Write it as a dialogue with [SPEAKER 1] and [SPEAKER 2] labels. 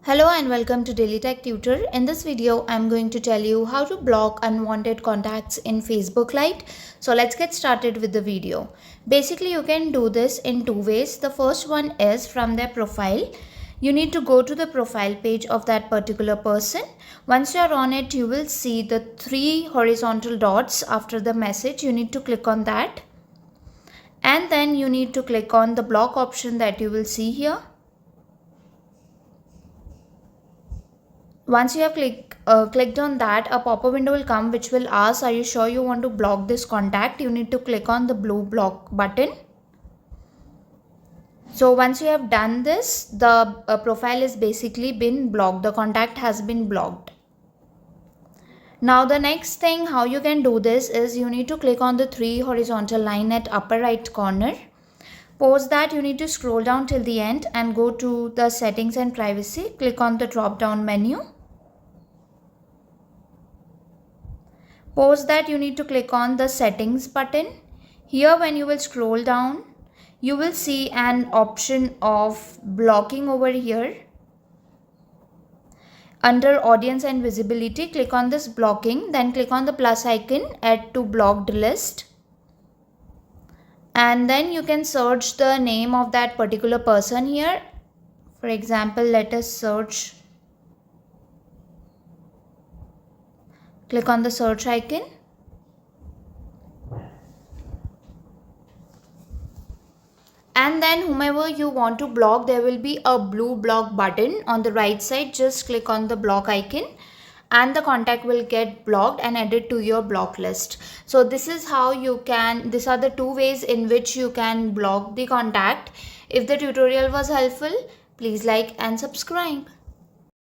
[SPEAKER 1] Hello and welcome to Daily Tech Tutor. In this video, I'm going to tell you how to block unwanted contacts in Facebook Lite. So let's get started with the video. Basically, you can do this in two ways. The first one is from their profile. You need to go to the profile page of that particular person. Once you're on it, you will see the three horizontal dots after the message. You need to click on that. And then you need to click on the block option that you will see here. Once you have clicked on that, a pop-up window will come which will ask, are you sure you want to block this contact? You need to click on the blue block button. So once you have done this, the profile is basically been blocked. The contact has been blocked. Now the next thing how you can do this is you need to click on the three horizontal line at upper right corner. Post that, you need to scroll down till the end and go to the settings and privacy. Click on the drop down menu. Post that, you need to click on the settings button. Here when you will scroll down, you will see an option of blocking over here. Under audience and visibility, click on this blocking, then click on the plus icon, add to blocked list. And then you can search the name of that particular person here. For example, let us search. Click on the search icon. And then whomever you want to block, there will be a blue block button on the right side. Just click on the block icon and the contact will get blocked and added to your block list. So this is how you can, these are the two ways in which you can block the contact. If the tutorial was helpful, please like and subscribe.